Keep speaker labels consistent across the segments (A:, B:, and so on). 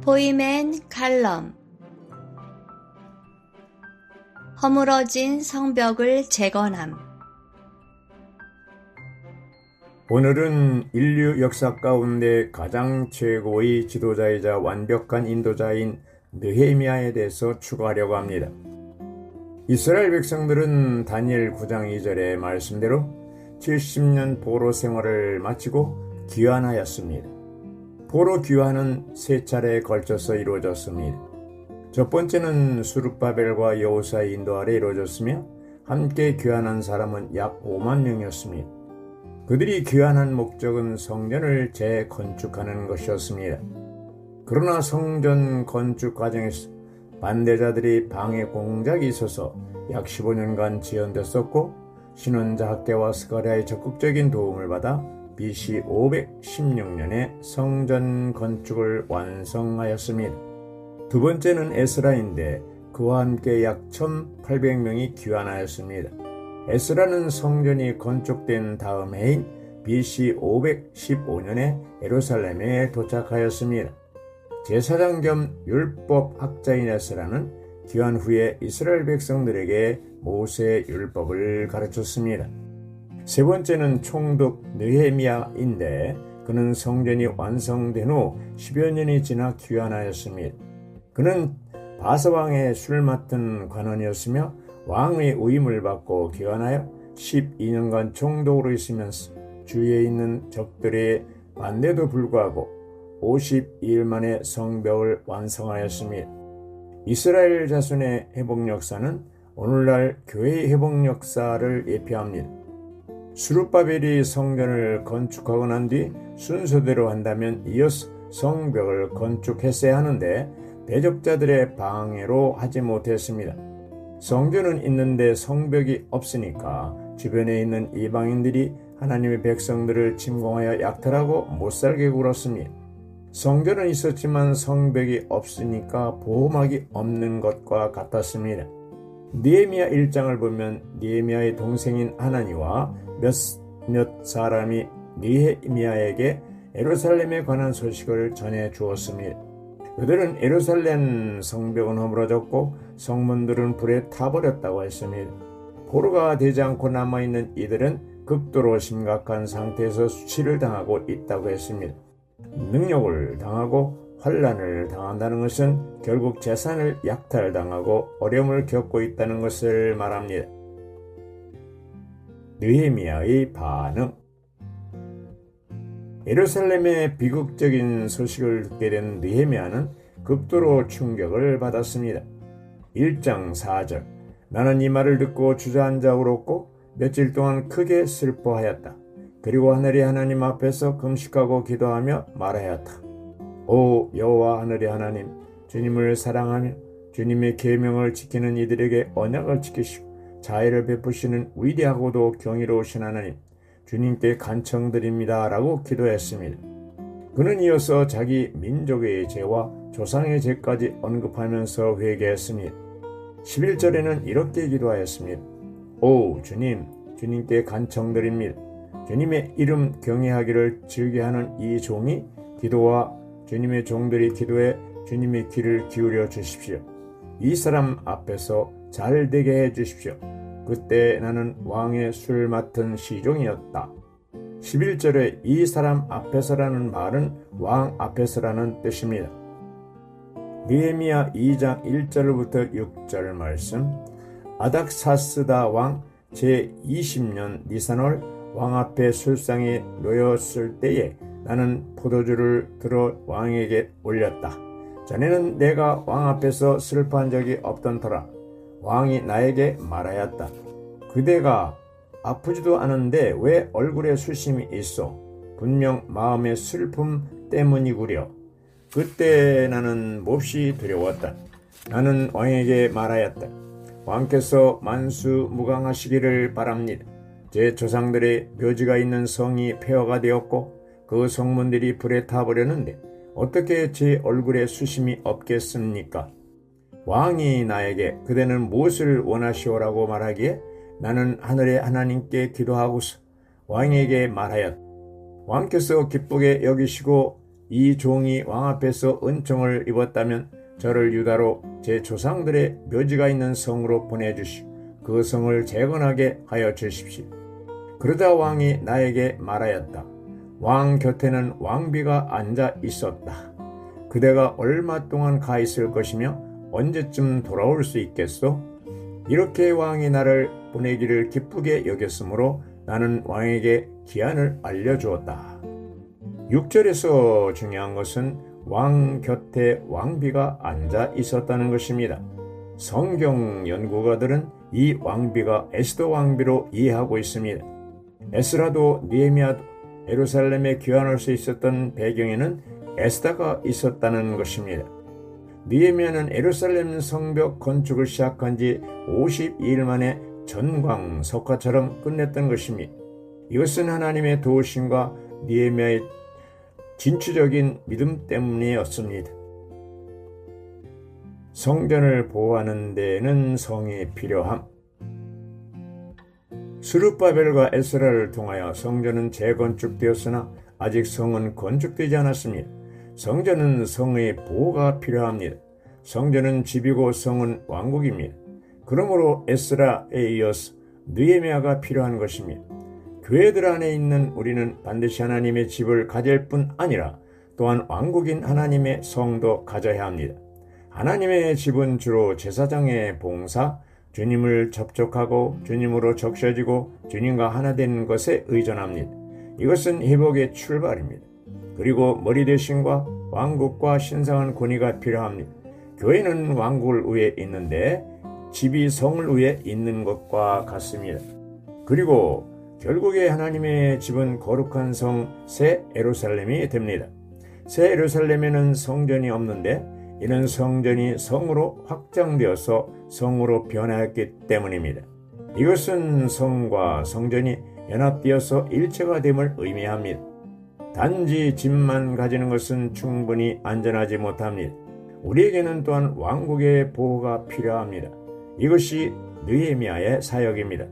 A: 포이맨 칼럼. 허물어진 성벽을 재건함.
B: 오늘은 인류 역사 가운데 가장 최고의 지도자이자 완벽한 인도자인 느헤미야에 대해서 추가하려고 합니다. 이스라엘 백성들은 다니엘 9장 2절의 말씀대로 70년 포로 생활을 마치고 귀환하였습니다. 포로 귀환은 세 차례에 걸쳐서 이루어졌습니다. 첫 번째는 수룹바벨과 여호수아의 인도 아래 이루어졌으며 함께 귀환한 사람은 약 5만 명이었습니다. 그들이 귀환한 목적은 성전을 재건축하는 것이었습니다. 그러나 성전 건축 과정에서 반대자들이 방해 공작이 있어서 약 15년간 지연됐었고, 신원자 학계와 스가랴의 적극적인 도움을 받아 BC 516년에 성전 건축을 완성하였습니다. 두 번째는 에스라인데 그와 함께 약 1800명이 귀환하였습니다. 에스라는 성전이 건축된 다음 해인 BC 515년에 예루살렘에 도착하였습니다. 제사장 겸 율법 학자인 에스라는 귀환 후에 이스라엘 백성들에게 모세의 율법을 가르쳤습니다. 세 번째는 총독 느헤미야인데 그는 성전이 완성된 후 10여 년이 지나 귀환하였습니다. 그는 바사왕의 술 맡은 관원이었으며 왕의 위임을 받고 귀환하여 12년간 총독으로 있으면서 주위에 있는 적들의 반대도 불구하고 52일 만에 성벽을 완성하였습니다. 이스라엘 자손의 회복 역사는 오늘날 교회의 회복 역사를 예표합니다. 수룹바벨이 성전을 건축하고 난 뒤 순서대로 한다면 이어서 성벽을 건축했어야 하는데 대적자들의 방해로 하지 못했습니다. 성전은 있는데 성벽이 없으니까 주변에 있는 이방인들이 하나님의 백성들을 침공하여 약탈하고 못살게 굴었습니다. 성전은 있었지만 성벽이 없으니까 보호막이 없는 것과 같았습니다. 느헤미야 1장을 보면 느헤미야의 동생인 하나니와 몇 사람이 느헤미야에게 예루살렘에 관한 소식을 전해 주었습니다. 그들은 예루살렘 성벽은 허물어졌고 성문들은 불에 타버렸다고 했습니다. 포로가 되지 않고 남아있는 이들은 극도로 심각한 상태에서 수치를 당하고 있다고 했습니다. 능욕을 당하고 환난을 당한다는 것은 결국 재산을 약탈당하고 어려움을 겪고 있다는 것을 말합니다. 느헤미야의 반응. 예루살렘의 비극적인 소식을 듣게 된 느헤미야는 극도로 충격을 받았습니다. 1장 4절. 나는 이 말을 듣고 주저앉아 울었고 며칠 동안 크게 슬퍼하였다. 그리고 하늘의 하나님 앞에서 금식하고 기도하며 말하였다. 오 여호와 하늘의 하나님, 주님을 사랑하며 주님의 계명을 지키는 이들에게 언약을 지키시고 자애를 베푸시는 위대하고도 경이로우신 하나님, 주님께 간청드립니다 라고 기도했습니다. 그는 이어서 자기 민족의 죄와 조상의 죄까지 언급하면서 회개했습니다. 11절에는 이렇게 기도하였습니다. 오 주님, 주님께 간청드립니다. 주님의 이름 경외하기를 즐겨하는 이 종이 기도와 주님의 종들이 기도해 주님의 귀를 기울여 주십시오. 이 사람 앞에서 잘 되게 해 주십시오. 그때 나는 왕의 술 맡은 시종이었다. 11절에 이 사람 앞에서라는 말은 왕 앞에서라는 뜻입니다. 느헤미야 2장 1절부터 6절 말씀. 아닥사스다 왕 제20년 니산월 왕 앞에 술상이 놓였을 때에 나는 포도주를 들어 왕에게 올렸다. 전에는 내가 왕 앞에서 슬퍼한 적이 없던 터라 왕이 나에게 말하였다. 그대가 아프지도 않은데 왜 얼굴에 수심이 있어? 분명 마음의 슬픔 때문이구려. 그때 나는 몹시 두려웠다. 나는 왕에게 말하였다. 왕께서 만수무강하시기를 바랍니다. 제 조상들의 묘지가 있는 성이 폐허가 되었고 그 성문들이 불에 타버렸는데 어떻게 제 얼굴에 수심이 없겠습니까? 왕이 나에게 그대는 무엇을 원하시오라고 말하기에 나는 하늘의 하나님께 기도하고서 왕에게 말하였다. 왕께서 기쁘게 여기시고 이 종이 왕 앞에서 은총을 입었다면 저를 유다로 제 조상들의 묘지가 있는 성으로 보내주시고 그 성을 재건하게 하여 주십시오. 그러자 왕이 나에게 말하였다. 왕 곁에는 왕비가 앉아 있었다. 그대가 얼마 동안 가 있을 것이며 언제쯤 돌아올 수 있겠소? 이렇게 왕이 나를 보내기를 기쁘게 여겼으므로 나는 왕에게 기한을 알려주었다. 6절에서 중요한 것은 왕 곁에 왕비가 앉아 있었다는 것입니다. 성경 연구가들은 이 왕비가 에스더 왕비로 이해하고 있습니다. 에스라도 느헤미야도 예루살렘에 귀환할 수 있었던 배경에는 에스더가 있었다는 것입니다. 느헤미야는 예루살렘 성벽 건축을 시작한 지 52일 만에 전광석화처럼 끝냈던 것입니다. 이것은 하나님의 도우심과 느헤미야의 진취적인 믿음 때문이었습니다. 성전을 보호하는 데에는 성이 필요함. 스룹바벨과 에스라를 통하여 성전은 재건축되었으나 아직 성은 건축되지 않았습니다. 성전은 성의 보호가 필요합니다. 성전은 집이고 성은 왕국입니다. 그러므로 에스라에 이어서 느헤미야가 필요한 것입니다. 교회들 안에 있는 우리는 반드시 하나님의 집을 가질 뿐 아니라 또한 왕국인 하나님의 성도 가져야 합니다. 하나님의 집은 주로 제사장의 봉사, 주님을 접촉하고 주님으로 적셔지고 주님과 하나 되는 것에 의존합니다. 이것은 회복의 출발입니다. 그리고 머리 대신과 왕국과 신성한 권위가 필요합니다. 교회는 왕국을 위해 있는데 집이 성을 위해 있는 것과 같습니다. 그리고 결국에 하나님의 집은 거룩한 성 새 예루살렘이 됩니다. 새 예루살렘에는 성전이 없는데 이는 성전이 성으로 확장되어서 성으로 변화했기 때문입니다. 이것은 성과 성전이 연합되어서 일체가 됨을 의미합니다. 단지 집만 가지는 것은 충분히 안전하지 못합니다. 우리에게는 또한 왕국의 보호가 필요합니다. 이것이 느헤미야의 사역입니다.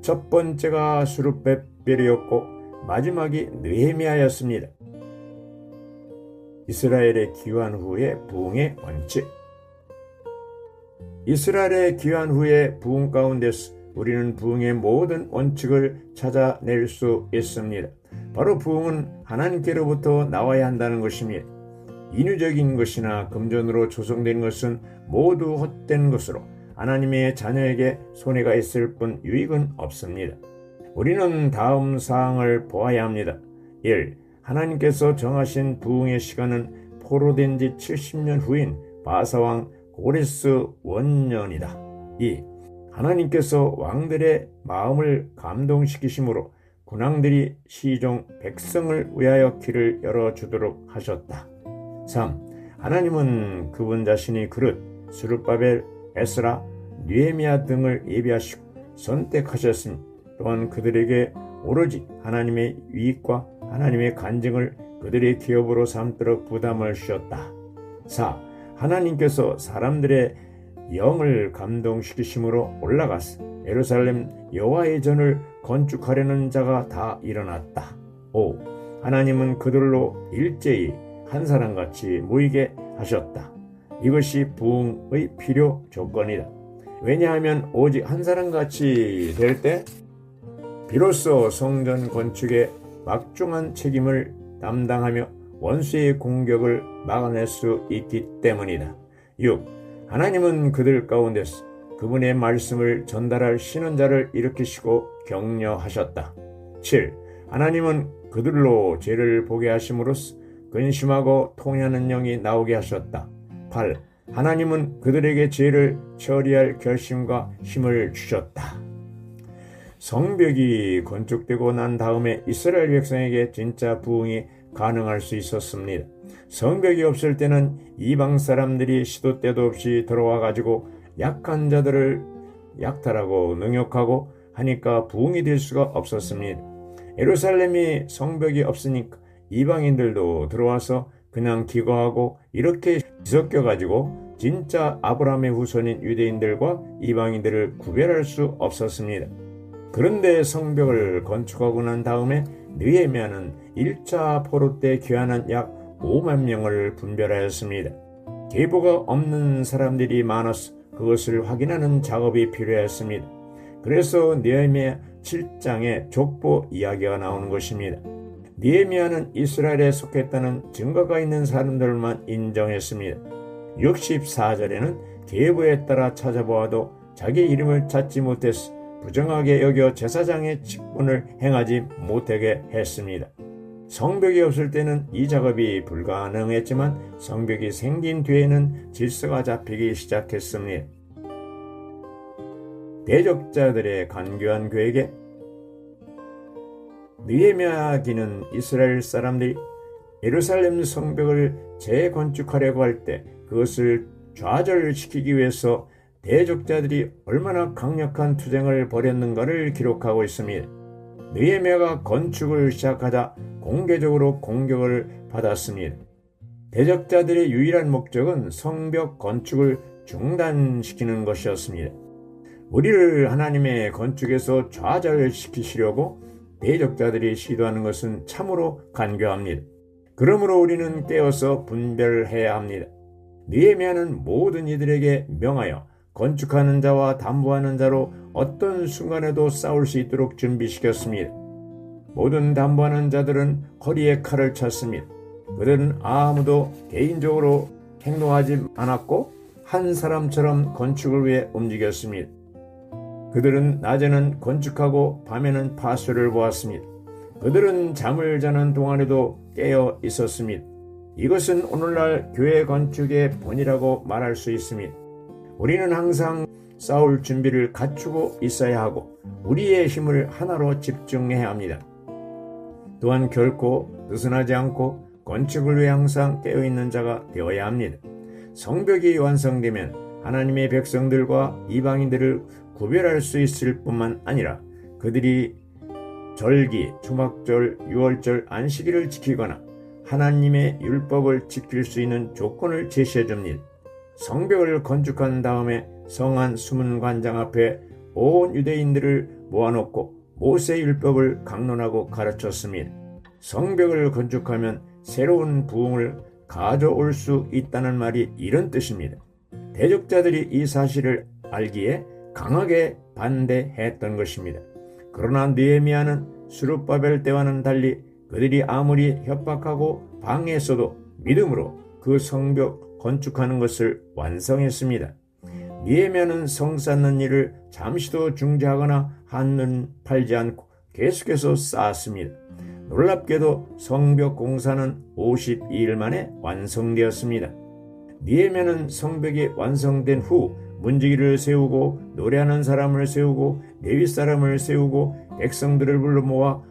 B: 첫 번째가 스룹바벨이었고 마지막이 느헤미야였습니다. 이스라엘의 귀환 후의 부흥의 원칙. 이스라엘의 귀환 후의 부흥 가운데서 우리는 부흥의 모든 원칙을 찾아낼 수 있습니다. 바로 부흥은 하나님께로부터 나와야 한다는 것입니다. 인위적인 것이나 금전으로 조성된 것은 모두 헛된 것으로 하나님의 자녀에게 손해가 있을 뿐 유익은 없습니다. 우리는 다음 사항을 보아야 합니다. 1. 하나님께서 정하신 부흥의 시간은 포로된 지 70년 후인 바사왕 고레스 원년이다. 2. 하나님께서 왕들의 마음을 감동시키심으로 군왕들이 시종 백성을 위하여 길을 열어주도록 하셨다. 3. 하나님은 그분 자신이 그릇, 스룹바벨, 에스라, 느헤미야 등을 예비하시고 선택하셨으니 또한 그들에게 오로지 하나님의 유익과 하나님의 간증을 그들의 기업으로 삼도록 부담을 주셨다. 4. 하나님께서 사람들의 영을 감동시키심으로 올라가서 예루살렘 여호와의 전을 건축하려는 자가 다 일어났다. 5. 하나님은 그들로 일제히 한 사람같이 모이게 하셨다. 이것이 부흥의 필요 조건이다. 왜냐하면 오직 한 사람같이 될 때 비로소 성전 건축에 막중한 책임을 담당하며 원수의 공격을 막아낼 수 있기 때문이다. 6. 하나님은 그들 가운데서 그분의 말씀을 전달할 신원자를 일으키시고 격려하셨다. 7. 하나님은 그들로 죄를 보게 하심으로써 근심하고 통회하는 영이 나오게 하셨다. 8. 하나님은 그들에게 죄를 처리할 결심과 힘을 주셨다. 성벽이 건축되고 난 다음에 이스라엘 백성에게 진짜 부흥이 가능할 수 있었습니다. 성벽이 없을 때는 이방 사람들이 시도 때도 없이 들어와 가지고 약한 자들을 약탈하고 능욕하고 하니까 부흥이 될 수가 없었습니다. 예루살렘이 성벽이 없으니까 이방인들도 들어와서 그냥 기거하고 이렇게 뒤섞여 가지고 진짜 아브라함의 후손인 유대인들과 이방인들을 구별할 수 없었습니다. 그런데 성벽을 건축하고 난 다음에 느헤미야는 1차 포로 때 귀환한 약 5만 명을 분별하였습니다. 계보가 없는 사람들이 많아서 그것을 확인하는 작업이 필요했습니다. 그래서 느헤미야 7장에 족보 이야기가 나오는 것입니다. 느헤미야는 이스라엘에 속했다는 증거가 있는 사람들만 인정했습니다. 64절에는 계보에 따라 찾아보아도 자기 이름을 찾지 못해서 부정하게 여겨 제사장의 직분을 행하지 못하게 했습니다. 성벽이 없을 때는 이 작업이 불가능했지만 성벽이 생긴 뒤에는 질서가 잡히기 시작했습니다. 대적자들의 간교한 계획에 느헤미야기는 이스라엘 사람들이 예루살렘 성벽을 재건축하려고 할 때 그것을 좌절시키기 위해서 대적자들이 얼마나 강력한 투쟁을 벌였는가를 기록하고 있습니다. 느헤미야가 건축을 시작하자 공개적으로 공격을 받았습니다. 대적자들의 유일한 목적은 성벽 건축을 중단시키는 것이었습니다. 우리를 하나님의 건축에서 좌절시키시려고 대적자들이 시도하는 것은 참으로 간교합니다. 그러므로 우리는 깨어서 분별해야 합니다. 느헤미야는 모든 이들에게 명하여 건축하는 자와 담보하는 자로 어떤 순간에도 싸울 수 있도록 준비시켰습니다. 모든 담보하는 자들은 허리에 칼을 찼습니다. 그들은 아무도 개인적으로 행동하지 않았고 한 사람처럼 건축을 위해 움직였습니다. 그들은 낮에는 건축하고 밤에는 파수를 보았습니다. 그들은 잠을 자는 동안에도 깨어 있었습니다. 이것은 오늘날 교회 건축의 본이라고 말할 수 있습니다. 우리는 항상 싸울 준비를 갖추고 있어야 하고 우리의 힘을 하나로 집중해야 합니다. 또한 결코 느슨하지 않고 건축을 위해 항상 깨어있는 자가 되어야 합니다. 성벽이 완성되면 하나님의 백성들과 이방인들을 구별할 수 있을 뿐만 아니라 그들이 절기, 초막절, 유월절, 안식일을 지키거나 하나님의 율법을 지킬 수 있는 조건을 제시해 줍니다. 성벽을 건축한 다음에 성안 수문관장 앞에 온 유대인들을 모아놓고 모세 율법을 강론하고 가르쳤습니다. 성벽을 건축하면 새로운 부흥을 가져올 수 있다는 말이 이런 뜻입니다. 대적자들이 이 사실을 알기에 강하게 반대했던 것입니다. 그러나 느헤미야는 스룹바벨 때와는 달리 그들이 아무리 협박하고 방해했어도 믿음으로 그 성벽 건축하는 것을 완성했습니다. 느헤미야는 성 쌓는 일을 잠시도 중지하거나 한눈 팔지 않고 계속해서 쌓았습니다. 놀랍게도 성벽 공사는 52일 만에 완성되었습니다. 느헤미야는 성벽이 완성된 후 문지기를 세우고 노래하는 사람을 세우고 레위 사람을 세우고 백성들을 불러 모아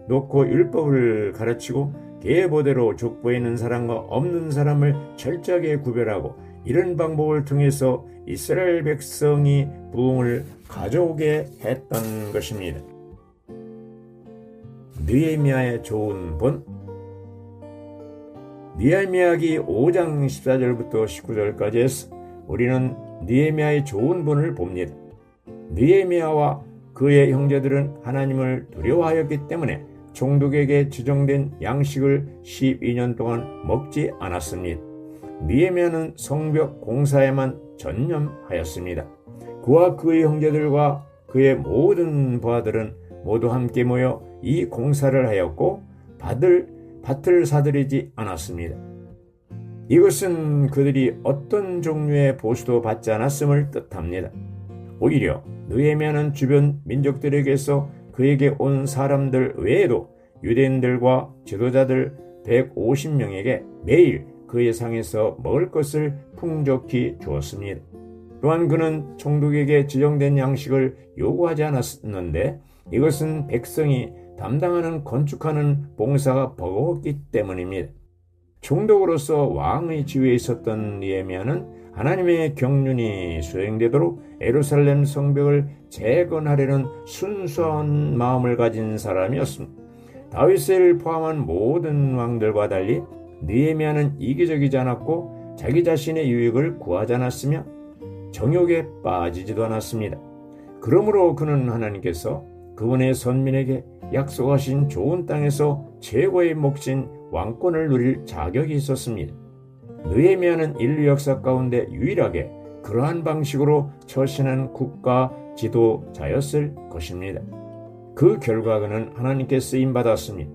B: 놓고 율법을 가르치고 계보대로 족보에 있는 사람과 없는 사람을 철저하게 구별하고 이런 방법을 통해서 이스라엘 백성이 부흥을 가져오게 했던 것입니다. 느헤미야의 좋은 본. 느헤미야기 5장 14절부터 19절까지에서 우리는 느헤미야의 좋은 본을 봅니다. 느헤미야와 그의 형제들은 하나님을 두려워하였기 때문에 총독에게 지정된 양식을 12년 동안 먹지 않았습니다. 느헤미야는 성벽 공사에만 전념하였습니다. 그와 그의 형제들과 그의 모든 부하들은 모두 함께 모여 이 공사를 하였고 밭을 사들이지 않았습니다. 이것은 그들이 어떤 종류의 보수도 받지 않았음을 뜻합니다. 오히려 느헤미야는 주변 민족들에게서 그에게 온 사람들 외에도 유대인들과 지도자들 150명에게 매일 그의 상에서 먹을 것을 풍족히 주었습니다. 또한 그는 총독에게 지정된 양식을 요구하지 않았는데 이것은 백성이 담당하는 건축하는 봉사가 버거웠기 때문입니다. 총독으로서 왕의 지위에 있었던 느헤미야는 하나님의 경륜이 수행되도록 예루살렘 성벽을 재건하려는 순수한 마음을 가진 사람이었습니다. 다윗을 포함한 모든 왕들과 달리 느헤미야는 이기적이지 않았고 자기 자신의 유익을 구하지 않았으며 정욕에 빠지지도 않았습니다. 그러므로 그는 하나님께서 그분의 선민에게 약속하신 좋은 땅에서 최고의 몫인 왕권을 누릴 자격이 있었습니다. 느헤미야는 인류 역사 가운데 유일하게 그러한 방식으로 처신한 국가 지도자였을 것입니다. 그 결과 그는 하나님께 쓰임받았습니다.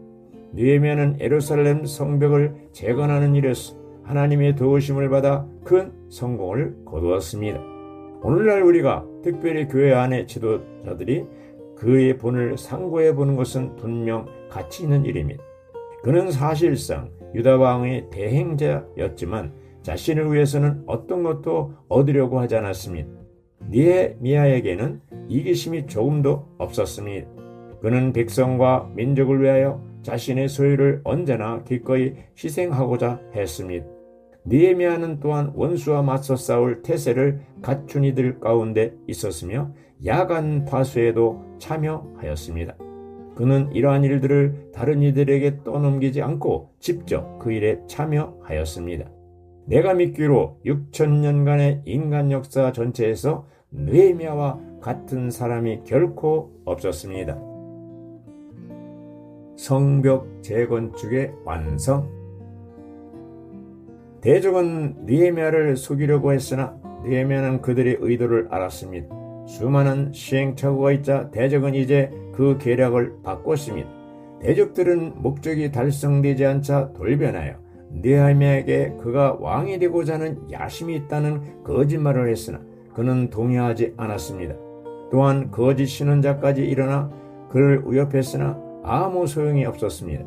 B: 느헤미야는 예루살렘 성벽을 재건하는 일에서 하나님의 도우심을 받아 큰 성공을 거두었습니다. 오늘날 우리가 특별히 교회 안의 지도자들이 그의 본을 상고해 보는 것은 분명 가치 있는 일입니다. 그는 사실상 유다 왕의 대행자였지만 자신을 위해서는 어떤 것도 얻으려고 하지 않았습니다. 느헤미야에게는 이기심이 조금도 없었습니다. 그는 백성과 민족을 위하여 자신의 소유를 언제나 기꺼이 희생하고자 했습니다. 느헤미야는 또한 원수와 맞서 싸울 태세를 갖춘 이들 가운데 있었으며 야간 파수에도 참여하였습니다. 그는 이러한 일들을 다른 이들에게 떠넘기지 않고 직접 그 일에 참여하였습니다. 내가 믿기로 6,000년간의 인간 역사 전체에서 느헤미야와 같은 사람이 결코 없었습니다. 성벽 재건축의 완성. 대적은 느헤미야를 속이려고 했으나 느헤미야는 그들의 의도를 알았습니다. 수많은 시행착오가 있자 대적은 이제 그 계략을 바꿨습니다. 대적들은 목적이 달성되지 않자 돌변하여 느헤미야에게 그가 왕이 되고자 하는 야심이 있다는 거짓말을 했으나 그는 동의하지 않았습니다. 또한 거짓 신원자까지 일어나 그를 위협했으나 아무 소용이 없었습니다.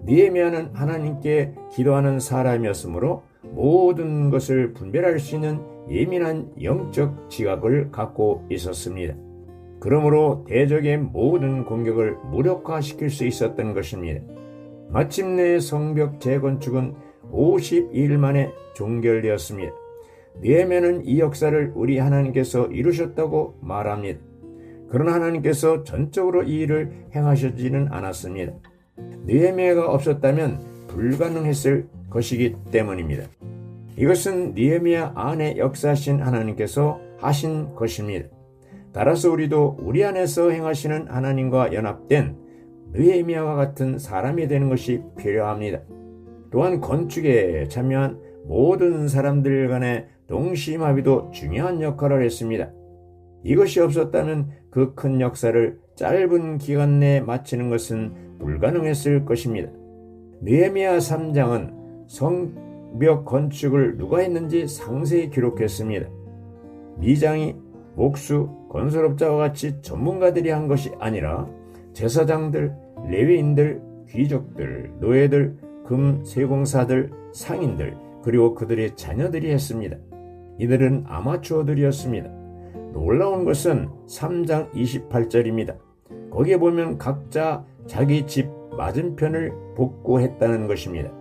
B: 느헤미야는 하나님께 기도하는 사람이었으므로 모든 것을 분별할 수 있는 예민한 영적 지각을 갖고 있었습니다. 그러므로 대적의 모든 공격을 무력화시킬 수 있었던 것입니다. 마침내 성벽 재건축은 52일 만에 종결되었습니다. 느헤미야는 이 역사를 우리 하나님께서 이루셨다고 말합니다. 그러나 하나님께서 전적으로 이 일을 행하시지는 않았습니다. 느헤미야가 없었다면 불가능했을 것이기 때문입니다. 이것은 느헤미야 안에 역사하신 하나님께서 하신 것입니다. 따라서 우리도 우리 안에서 행하시는 하나님과 연합된 느헤미야와 같은 사람이 되는 것이 필요합니다. 또한 건축에 참여한 모든 사람들 간의 동시마비도 중요한 역할을 했습니다. 이것이 없었다면 그 큰 역사를 짧은 기간 내에 마치는 것은 불가능했을 것입니다. 느헤미야 3장은 성벽 건축을 누가 했는지 상세히 기록했습니다. 미장이, 목수, 건설업자와 같이 전문가들이 한 것이 아니라 제사장들, 레위인들, 귀족들, 노예들, 금 세공사들, 상인들, 그리고 그들의 자녀들이 했습니다. 이들은 아마추어들이었습니다. 놀라운 것은 3장 28절입니다. 거기에 보면 각자 자기 집 맞은편을 복구했다는 것입니다.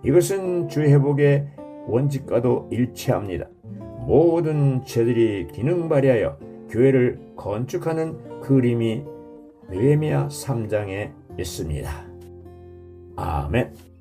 B: 이것은 주 회복의 원칙과도 일치합니다. 모든 죄들이 기능 발휘하여 교회를 건축하는 그림이 느헤미야 3장에 있습니다. 아멘.